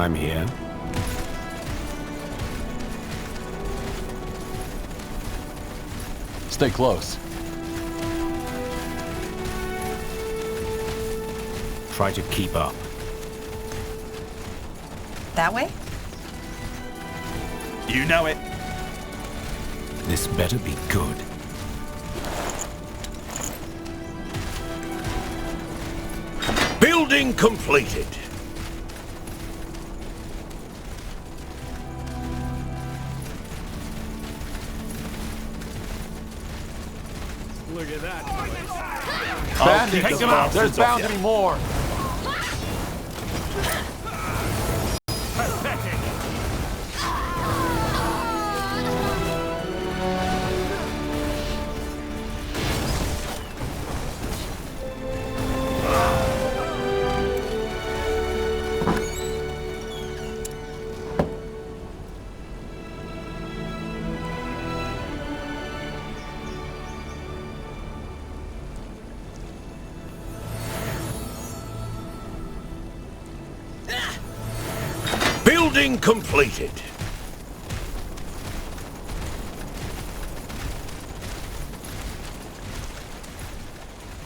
I'm here. Stay close. Try to keep up. That way? You know it. This better be good. Building completed. Look at that. Bandits! take them out. There's bound to be more! Building completed.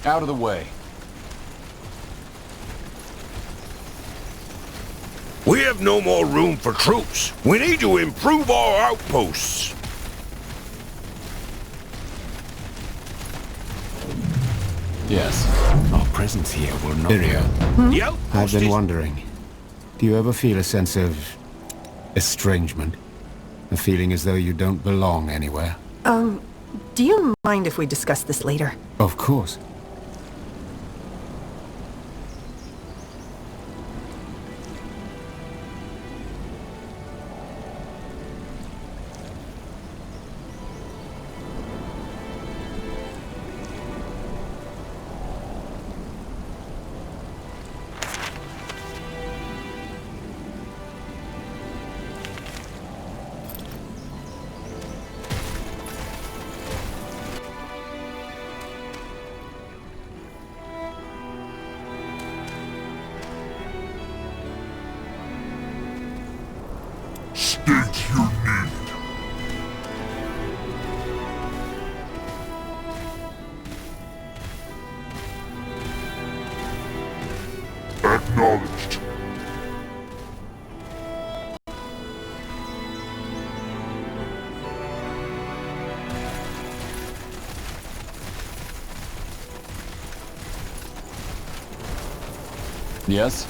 Out of the way. We have no more room for troops. We need to improve our outposts. Yes. Our presence here will not... The outpost I've been is... wondering, do you ever feel a sense of estrangement? A feeling as though you don't belong anywhere? Do you mind if we discuss this later? Of course. State your need. Acknowledged. Yes?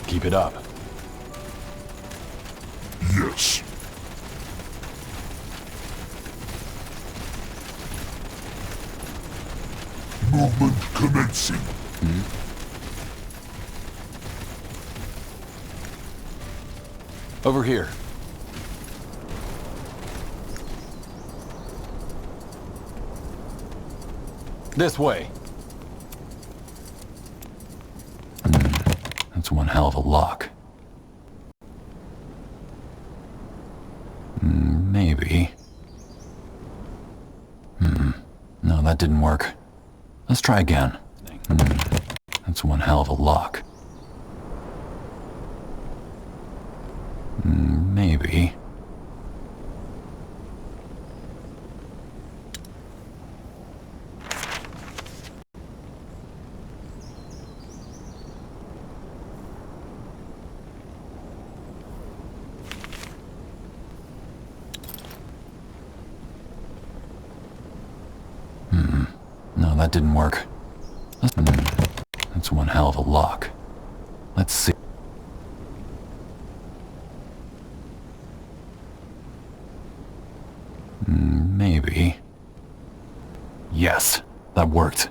Keep it up. Yes. Movement commencing. Over here. This way. That's one hell of a lock. Maybe. No, that didn't work. Let's try again. That's one hell of a lock. Maybe. No, that didn't work. That's one hell of a lock. Let's see. Maybe. Yes, that worked.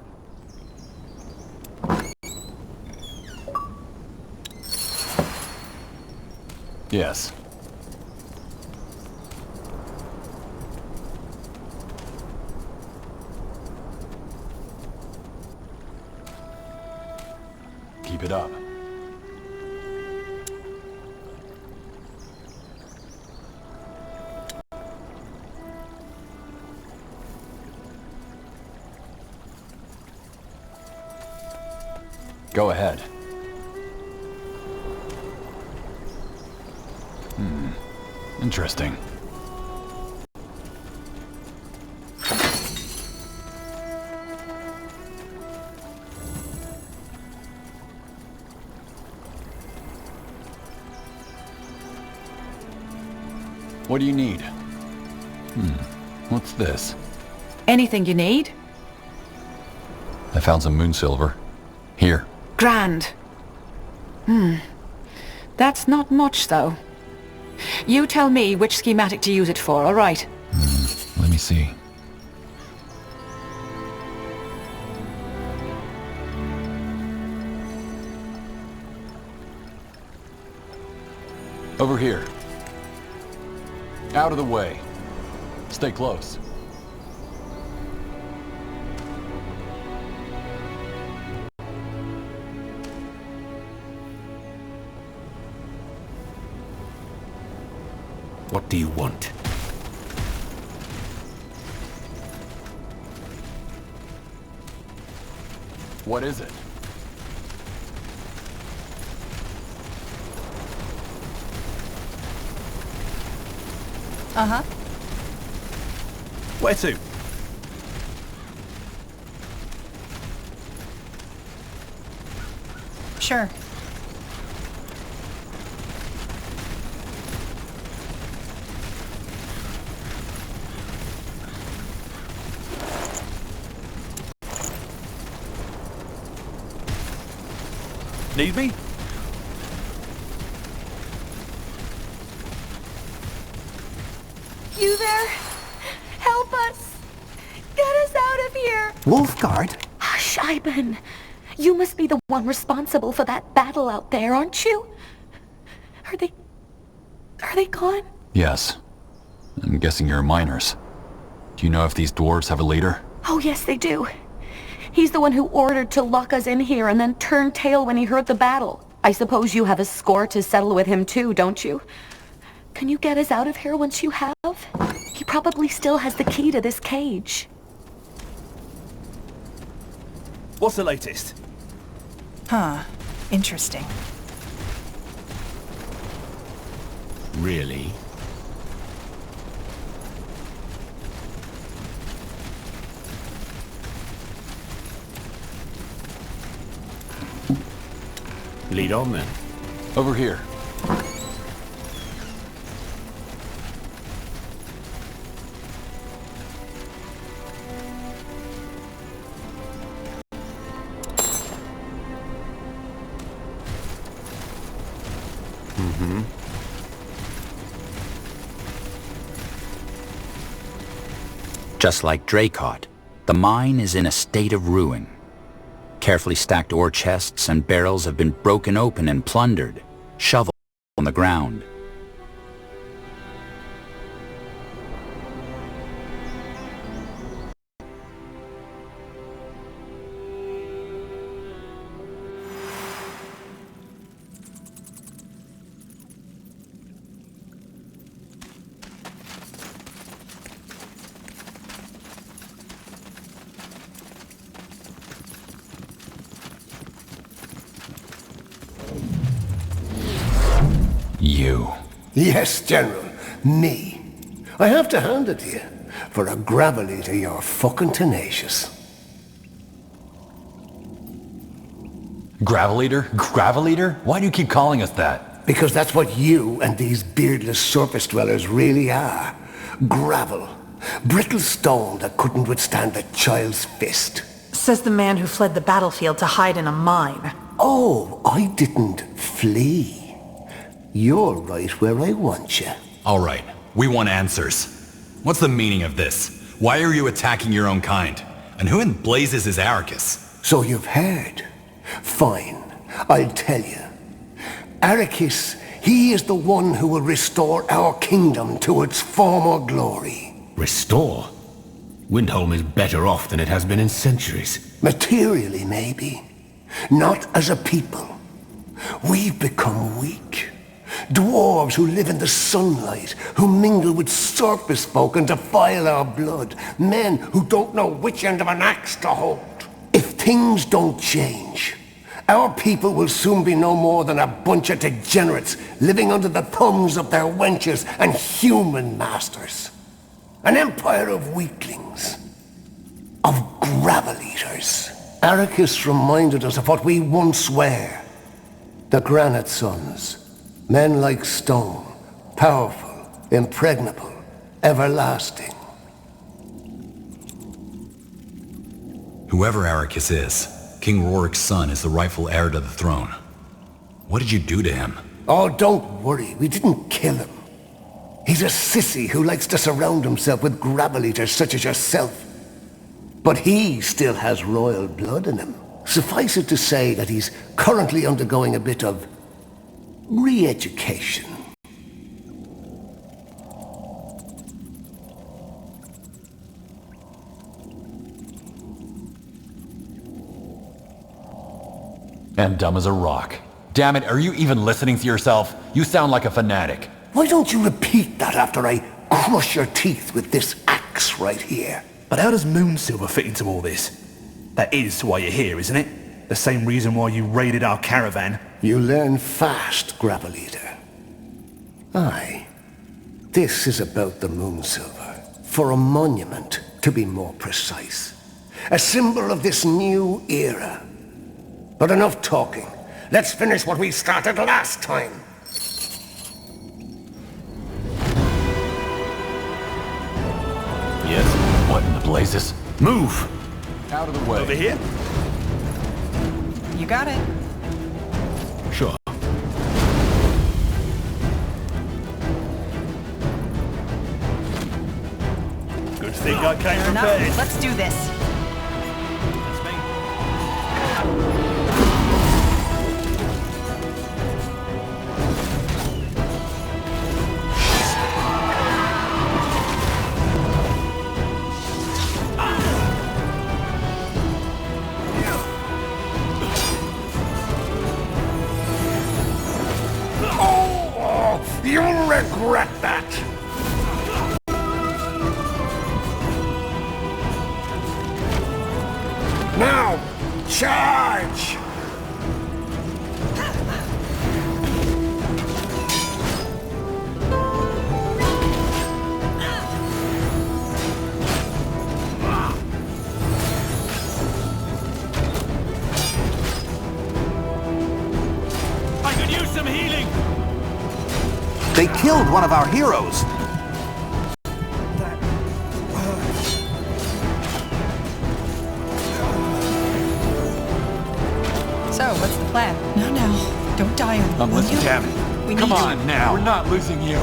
Yes. Keep it up. Go ahead. Interesting. What do you need? What's this? Anything you need? I found some moon silver. Here. Grand. That's not much, though. You tell me which schematic to use it for, all right? Let me see. Over here. Out of the way. Stay close. What do you want? What is it? Uh-huh. Where to? Sure. Need me? You there? Help us! Get us out of here! Wolfguard? Hush, Ivan. You must be the one responsible for that battle out there, aren't you? Are they gone? Yes. I'm guessing you're miners. Do you know if these dwarves have a leader? Oh, yes, they do. He's the one who ordered to lock us in here and then turned tail when he heard the battle. I suppose you have a score to settle with him too, don't you? Can you get us out of here once you have? He probably still has the key to this cage. What's the latest? Huh. Interesting. Really? Lead on then. Over here. Just like Dracot, the mine is in a state of ruin. Carefully stacked ore chests and barrels have been broken open and plundered, shoveled on the ground. You. Yes, General. Me. I have to hand it to you. For a gravel eater, you're fucking tenacious. Gravel Eater? Gravel Eater? Why do you keep calling us that? Because that's what you and these beardless surface dwellers really are. Gravel. Brittle stone that couldn't withstand a child's fist. Says the man who fled the battlefield to hide in a mine. Oh, I didn't flee. You're right where I want you. All right, we want answers. What's the meaning of this? Why are you attacking your own kind? And who in blazes is Arrakis? So you've heard. Fine, I'll tell you. Arrakis, he is the one who will restore our kingdom to its former glory. Restore? Windholm is better off than it has been in centuries. Materially, maybe. Not as a people. We've become weak. Dwarves who live in the sunlight, who mingle with surface folk and defile our blood. Men who don't know which end of an axe to hold. If things don't change, Our people will soon be no more than a bunch of degenerates living under the thumbs of their wenches and human masters. An empire of weaklings. Of gravel-eaters. Arrakis reminded us of what we once were. The Granite Sons. Men like stone. Powerful, impregnable, everlasting. Whoever Arrakis is, King Rorik's son is the rightful heir to the throne. What did you do to him? Oh, don't worry. We didn't kill him. He's a sissy who likes to surround himself with gravel-eaters such as yourself. But he still has royal blood in him. Suffice it to say that he's currently undergoing a bit of re-education. And dumb as a rock. Damn it, are you even listening to yourself? You sound like a fanatic. Why don't you repeat that after I crush your teeth with this axe right here? But how does Moonsilver fit into all this? That is why you're here, isn't it? The same reason why you raided our caravan. You learn fast, gravel-eater. Aye. This is about the Moonsilver. For a monument, to be more precise. A symbol of this new era. But enough talking. Let's finish what we started last time. Yes? What in the blazes? Move! Out of the way. Over here? You got it. Sure. Good thing I came Fair prepared. enough. Let's do this. That's me. You'll regret that! Now, charge! I could use some healing! They killed one of our heroes! So, what's the plan? No, don't die on me. I'm listening. Damn it. Come on now. We're not losing you.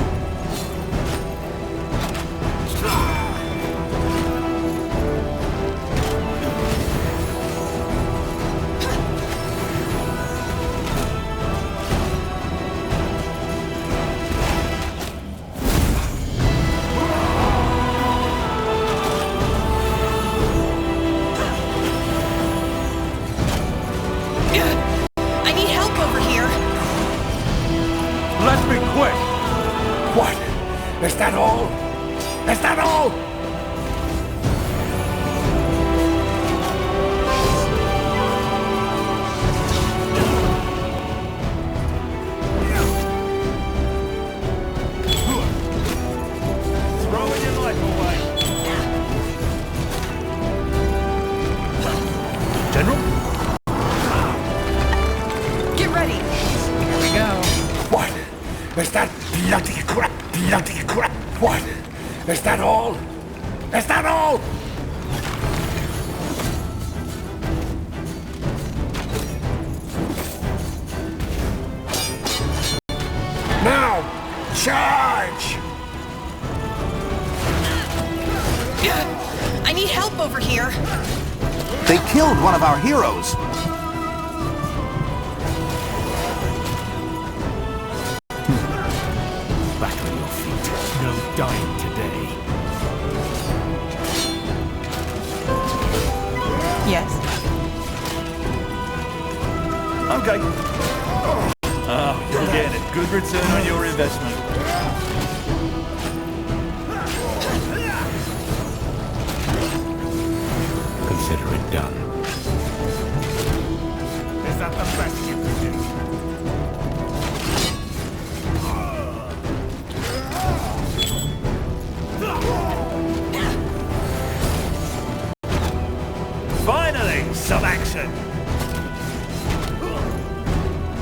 I need help over here. Let's be quick. What? Is that all? Is that all? Throwing your life away. General? Get ready. Here we go. What? Is that bloody crap? Bloody crap? What? Is that all? Is that all? Now, charge! I need help over here. They killed one of our heroes! Back on your feet. No dying today. Yes. Okay. You're getting a good return on your investment. Consider it done. Is that not the best you can do. Finally, some action!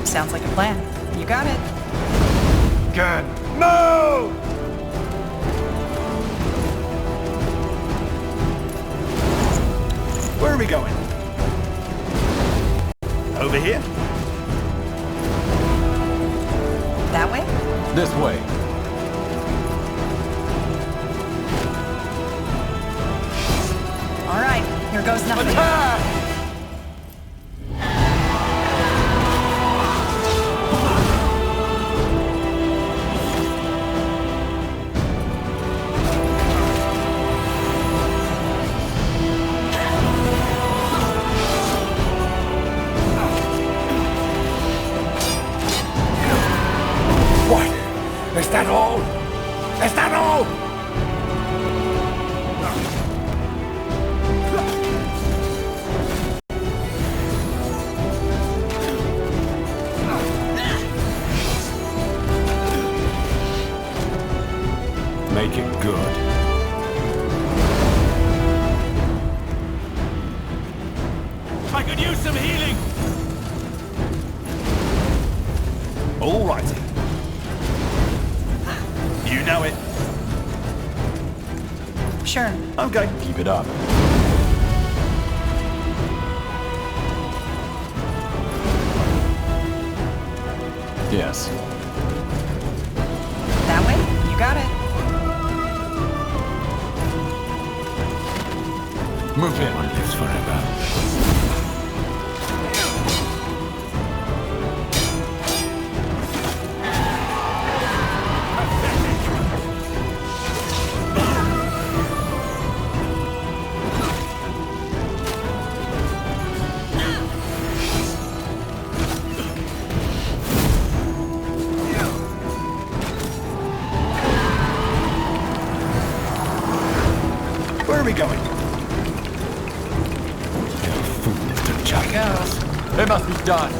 Sounds like a plan. You got it. Good. Move! Where are we going? Over here? That way? This way. All right, here goes nothing. Attack! Is that all? Is that all? Make it good. I could use some healing. All righty. You know it. Sure. Okay. Keep it up. Yes. That way? You got it. Move in. One lives forever. Where are we going? Goes. It must be done.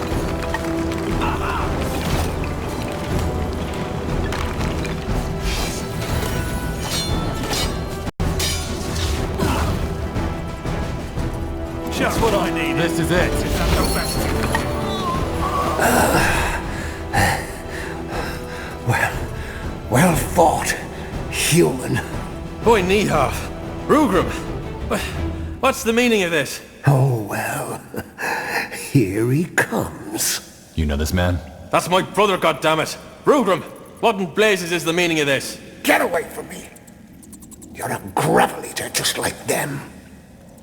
Just what I need. This is it. Well fought, human. Boy, Nihar. Rugremm. What's the meaning of this? Oh, well. Here he comes. You know this man? That's my brother, goddammit. Rugremm, what in blazes is the meaning of this? Get away from me. You're a gravel eater just like them.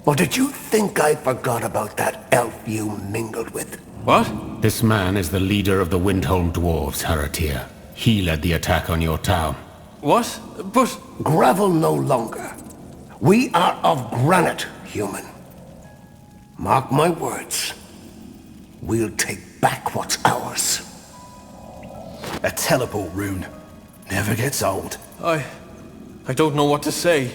Or did you think I forgot about that elf you mingled with? What? This man is the leader of the Windholm Dwarves, Haratir. He led the attack on your town. What? But... Gravel no longer. We are of granite, human. Mark my words. We'll take back what's ours. A teleport rune. Never gets old. I don't know what to say.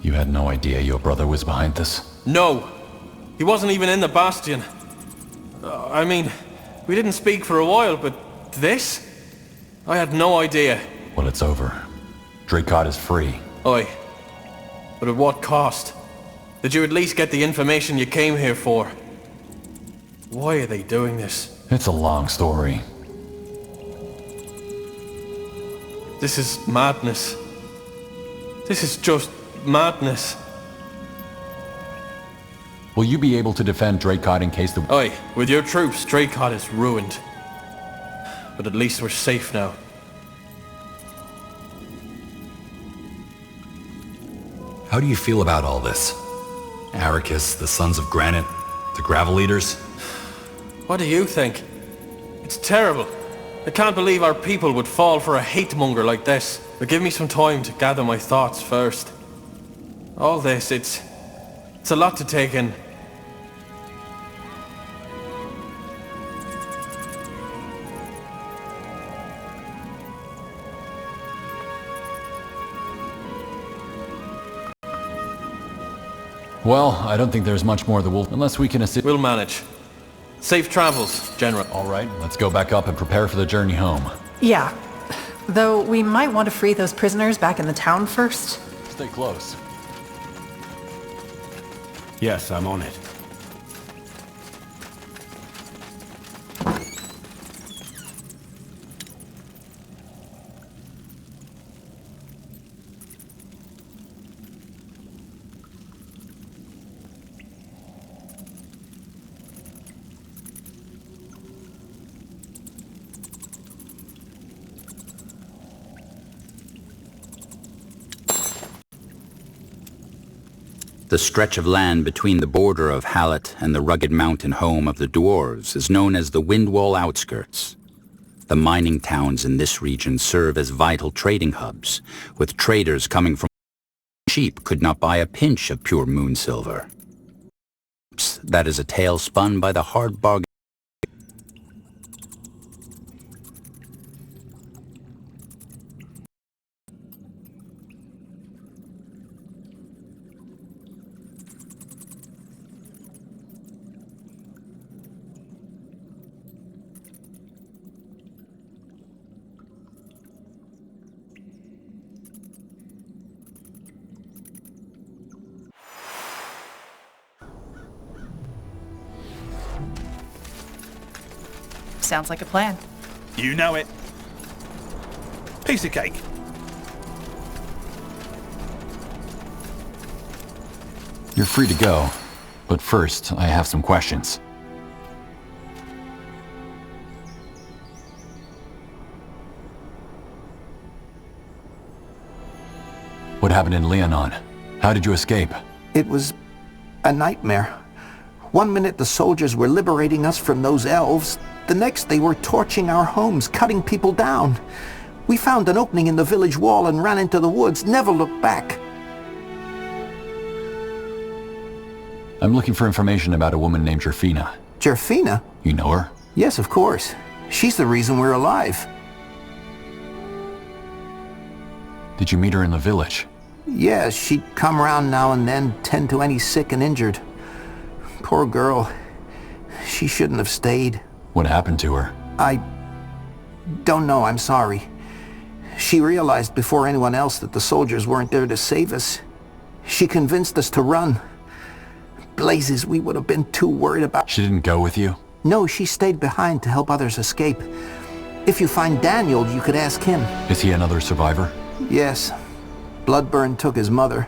You had no idea your brother was behind this? No. He wasn't even in the Bastion. I mean, we didn't speak for a while, but this? I had no idea. Well, it's over. Dracot is free. Aye. But at what cost? Did you at least get the information you came here for? Why are they doing this? It's a long story. This is madness. This is just madness. Will you be able to defend Dracot in case the... Aye, with your troops, Dracot is ruined. But at least we're safe now. How do you feel about all this? Arrakis, the Sons of Granite, the Gravel Eaters? What do you think? It's terrible. I can't believe our people would fall for a hate-monger like this. But give me some time to gather my thoughts first. All this, it's a lot to take in. Well, I don't think there's much more the wolf unless we can assist. We'll manage. Safe travels, General. All right, let's go back up and prepare for the journey home. Yeah. Though we might want to free those prisoners back in the town first. Stay close. Yes, I'm on it. The stretch of land between the border of Hallett and the rugged mountain home of the dwarves is known as the Windwall Outskirts. The mining towns in this region serve as vital trading hubs, with traders coming from cheap could not buy a pinch of pure moon silver. That is a tale spun by the hard bargain. Sounds like a plan. You know it. Piece of cake. You're free to go, but first, I have some questions. What happened in Leonon? How did you escape? It was a nightmare. One minute the soldiers were liberating us from those elves. The next they were torching our homes, cutting people down. We found an opening in the village wall and ran into the woods, never looked back. I'm looking for information about a woman named Jerfina. Jerfina? You know her? Yes, of course. She's the reason we're alive. Did you meet her in the village? Yeah, she'd come around now and then, tend to any sick and injured. Poor girl. She shouldn't have stayed. What happened to her? I don't know, I'm sorry. She realized before anyone else that the soldiers weren't there to save us. She convinced us to run. Blazes, we would have been too worried about... She didn't go with you? No, she stayed behind to help others escape. If you find Daniel, you could ask him. Is he another survivor? Yes. Bloodburn took his mother.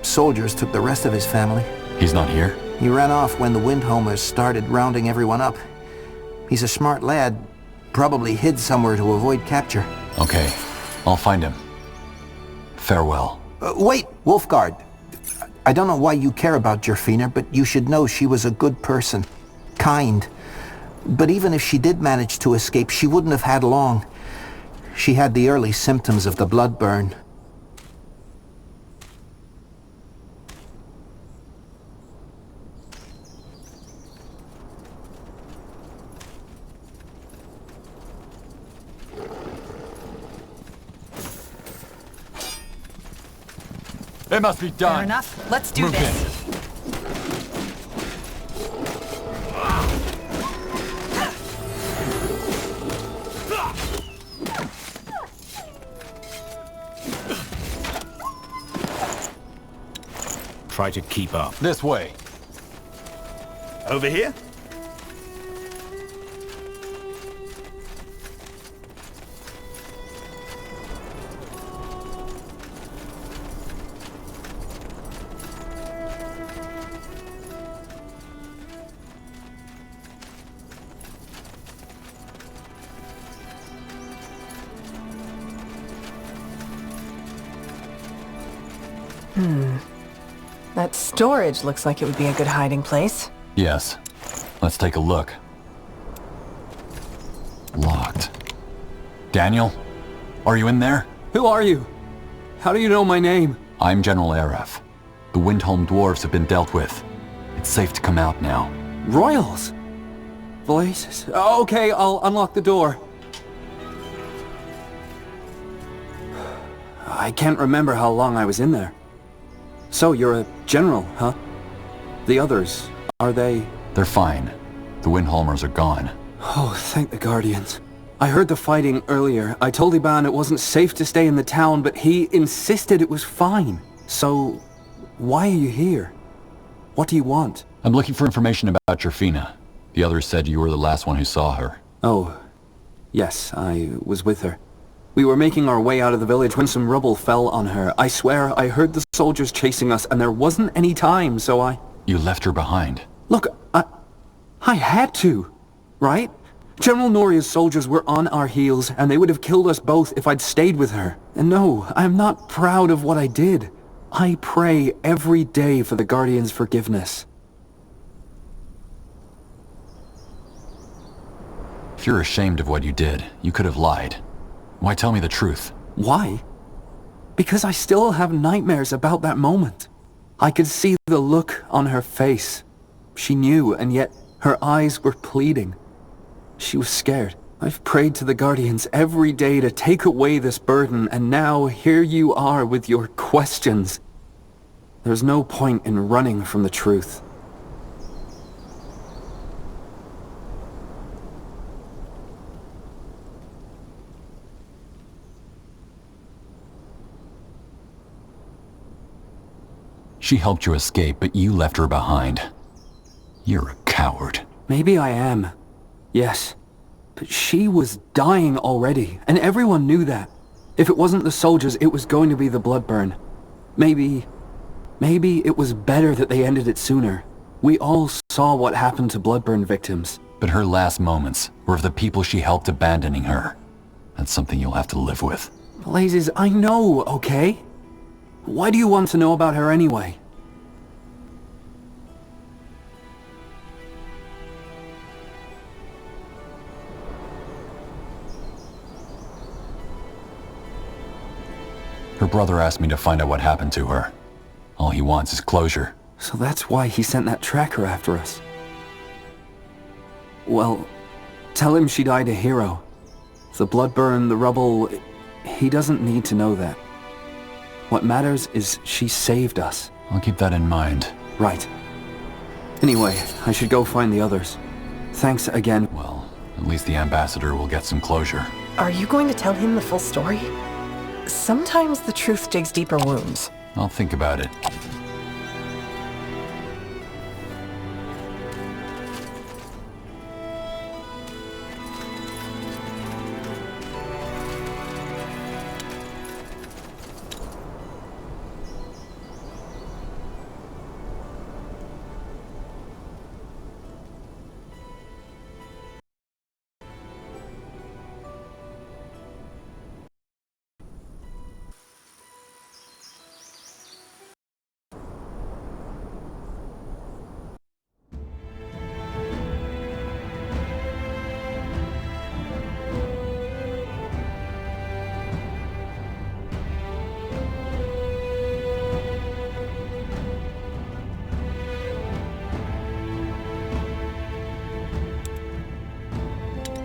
Soldiers took the rest of his family. He's not here? He ran off when the Windhomers started rounding everyone up. He's a smart lad. Probably hid somewhere to avoid capture. Okay. I'll find him. Farewell. Wait, Wolfguard. I don't know why you care about Jerfina, but you should know she was a good person. Kind. But even if she did manage to escape, she wouldn't have had long. She had the early symptoms of the bloodburn. It must be done. Fair enough. Let's do this. Try to keep up. This way. Over here? That storage looks like it would be a good hiding place. Yes. Let's take a look. Locked. Daniel? Are you in there? Who are you? How do you know my name? I'm General Aref. The Windholm dwarves have been dealt with. It's safe to come out now. Royals? Blazes. Okay, I'll unlock the door. I can't remember how long I was in there. So, you're a general, huh? The others, are they... They're fine. The Windholmers are gone. Oh, thank the Guardians. I heard the fighting earlier. I told Iban it wasn't safe to stay in the town, but he insisted it was fine. So, why are you here? What do you want? I'm looking for information about Jerfina. The others said you were the last one who saw her. Oh, yes, I was with her. We were making our way out of the village when some rubble fell on her. I swear I heard the soldiers chasing us and there wasn't any time, so I... You left her behind. Look, I had to, right? General Noria's soldiers were on our heels, and they would have killed us both if I'd stayed with her. And no, I'm not proud of what I did. I pray every day for the Guardians' forgiveness. If you're ashamed of what you did, you could have lied. Why tell me the truth? Why? Because I still have nightmares about that moment. I could see the look on her face. She knew, and yet her eyes were pleading. She was scared. I've prayed to the Guardians every day to take away this burden, and now here you are with your questions. There's no point in running from the truth. She helped you escape, but you left her behind. You're a coward. Maybe I am. Yes. But she was dying already, and everyone knew that. If it wasn't the soldiers, it was going to be the Bloodburn. Maybe it was better that they ended it sooner. We all saw what happened to Bloodburn victims. But her last moments were of the people she helped abandoning her. That's something you'll have to live with. Blazes, I know, okay? Why do you want to know about her anyway? Her brother asked me to find out what happened to her. All he wants is closure. So that's why he sent that tracker after us. Well, tell him she died a hero. The Bloodburn, the rubble, he doesn't need to know that. What matters is she saved us. I'll keep that in mind. Right. Anyway, I should go find the others. Thanks again. Well, at least the ambassador will get some closure. Are you going to tell him the full story? Sometimes the truth digs deeper wounds. I'll think about it.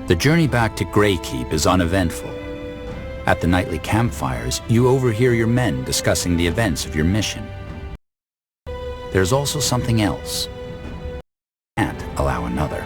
The journey back to Greykeep is uneventful. At the nightly campfires, you overhear your men discussing the events of your mission. There's also something else. Can't allow another.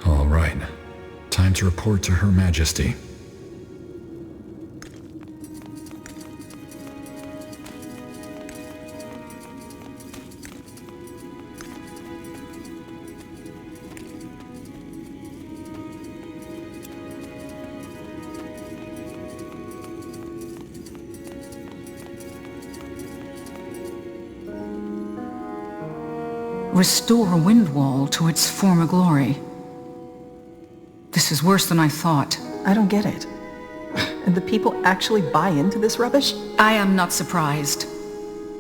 All right. Time to report to Her Majesty. Restore Windwall to its former glory. This is worse than I thought. I don't get it. And the people actually buy into this rubbish? I am not surprised.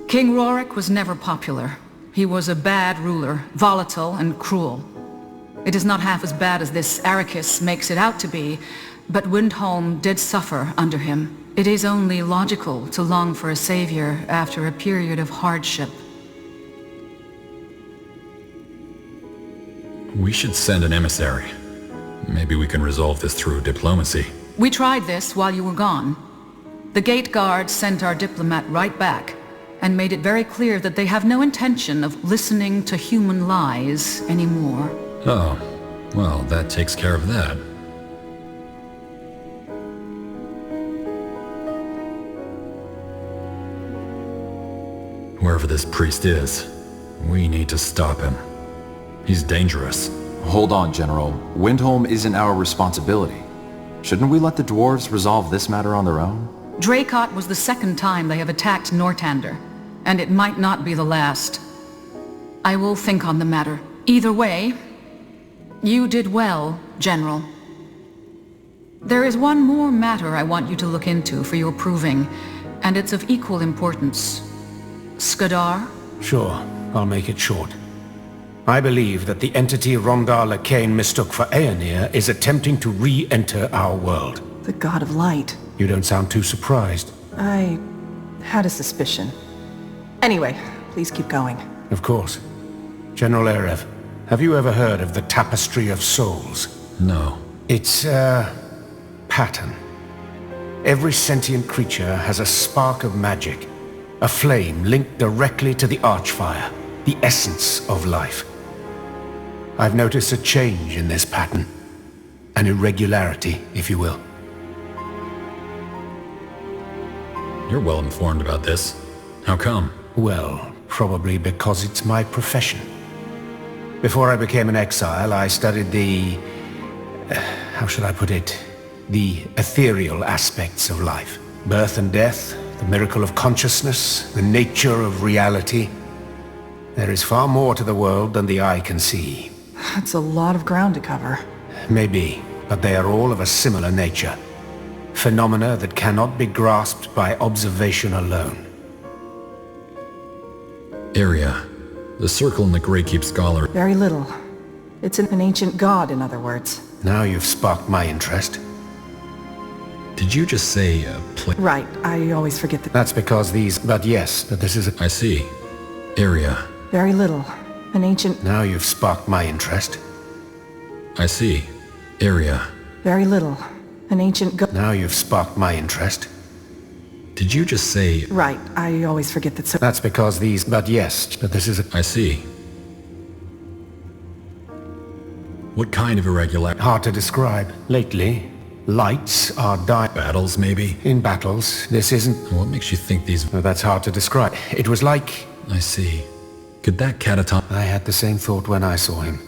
King Rorik was never popular. He was a bad ruler, volatile and cruel. It is not half as bad as this Arrakis makes it out to be, but Windholm did suffer under him. It is only logical to long for a savior after a period of hardship. We should send an emissary. Maybe we can resolve this through diplomacy. We tried this while you were gone. The gate guard sent our diplomat right back, and made it very clear that they have no intention of listening to human lies anymore. Oh, well, that takes care of that. Whoever this priest is, we need to stop him. He's dangerous. Hold on, General. Windholm isn't our responsibility. Shouldn't we let the dwarves resolve this matter on their own? Dracot was the second time they have attacked Nortander, and it might not be the last. I will think on the matter. Either way, you did well, General. There is one more matter I want you to look into for your proving, and it's of equal importance. Skadar? Sure, I'll make it short. I believe that the entity Rondar Lakain mistook for Aenir is attempting to re-enter our world. The God of Light. You don't sound too surprised. I had a suspicion. Anyway, please keep going. Of course. General Erev, have you ever heard of the Tapestry of Souls? No. It's a pattern. Every sentient creature has a spark of magic, a flame linked directly to the Archfire, the essence of life. I've noticed a change in this pattern. An irregularity, if you will. You're well informed about this. How come? Well, probably because it's my profession. Before I became an exile, I studied the... how should I put it? The ethereal aspects of life. Birth and death, the miracle of consciousness, the nature of reality. There is far more to the world than the eye can see. That's a lot of ground to cover. Maybe, but they are all of a similar nature. Phenomena that cannot be grasped by observation alone. Area. The circle in the Greykeep Scholar. Very little. It's an ancient god, in other words. Now you've sparked my interest. Did you just say, Right, I always forget that. That's because these... But yes, but this is a... I see. Area. Very little. An ancient... Now you've sparked my interest. I see. Area. Very little. An ancient god... Now you've sparked my interest. Did you just say... Right, I always forget that so... That's because these... But yes, but this is a... I see. What kind of irregularity? Hard to describe. Lately, lights are dying. Battles, maybe? In battles, this isn't... What makes you think these... Well, that's hard to describe. It was like... I see. Could that cataton... I had the same thought when I saw him.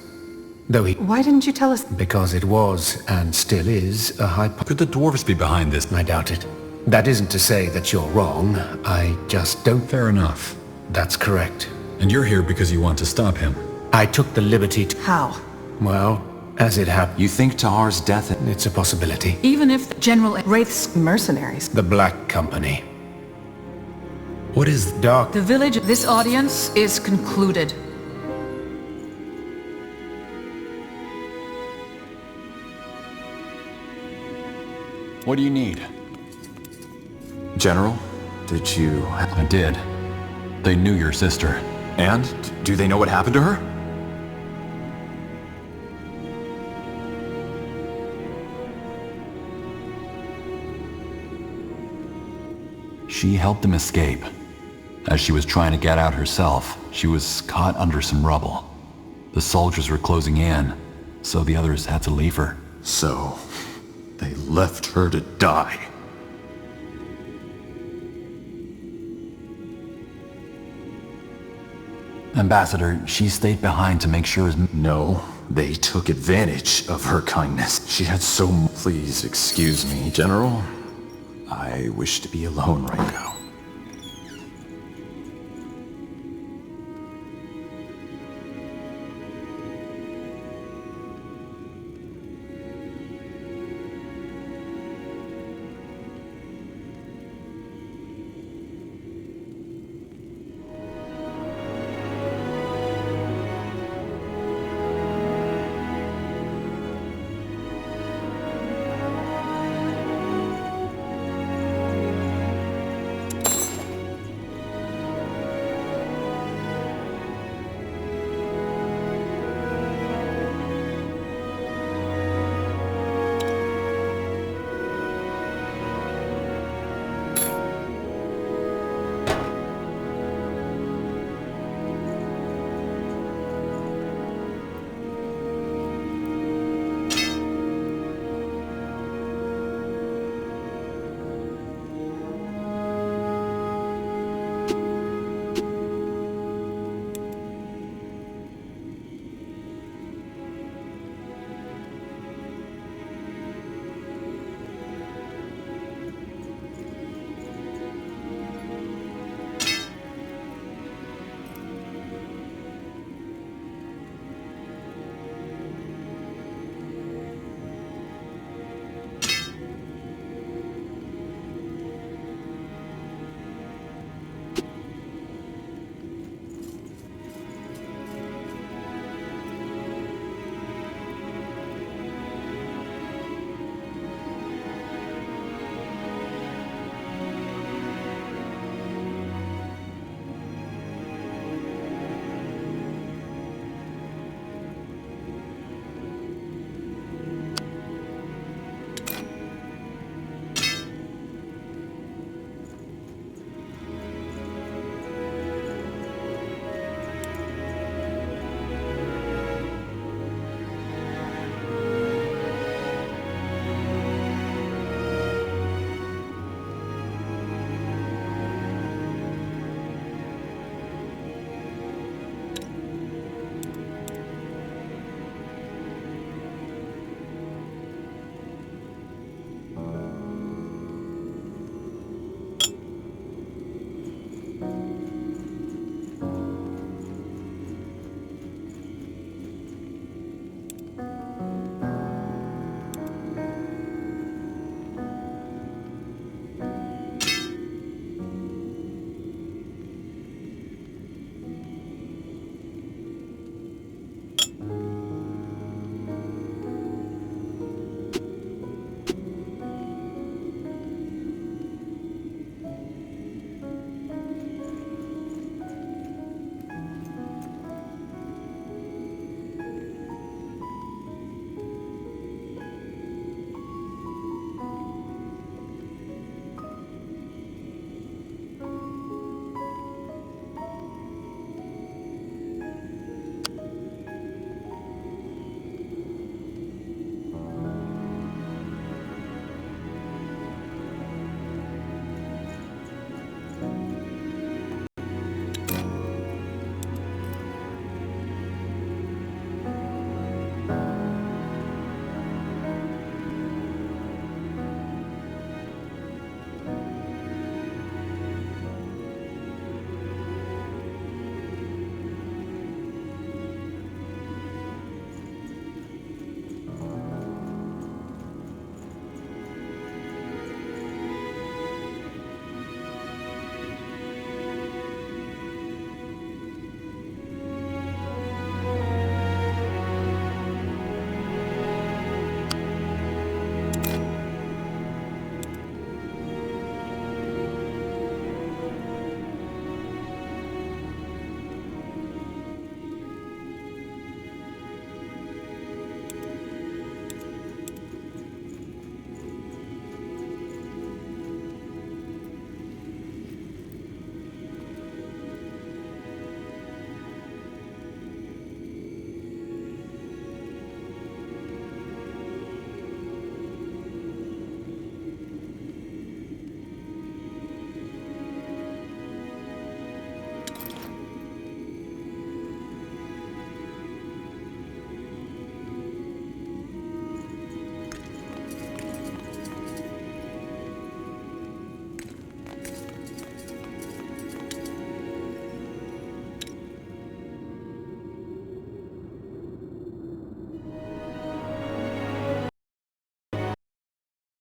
Though he... Why didn't you tell us... Because it was, and still is, a Could the dwarves be behind this? I doubt it. That isn't to say that you're wrong. I just don't... Fair enough. That's correct. And you're here because you want to stop him. I took the liberty to... How? Well, as it happened... You think Tahar's death... It's a possibility. Even if General Wraith's mercenaries... The Black Company. What is... Dark... The village of this audience is concluded. What do you need? General, did you... I did. They knew your sister. And? Do they know what happened to her? She helped them escape. As she was trying to get out herself, she was caught under some rubble. The soldiers were closing in, so the others had to leave her. So, they left her to die. Ambassador, she stayed behind to make sure No, they took advantage of her kindness. She had so... Please excuse me, General. I wish to be alone right now.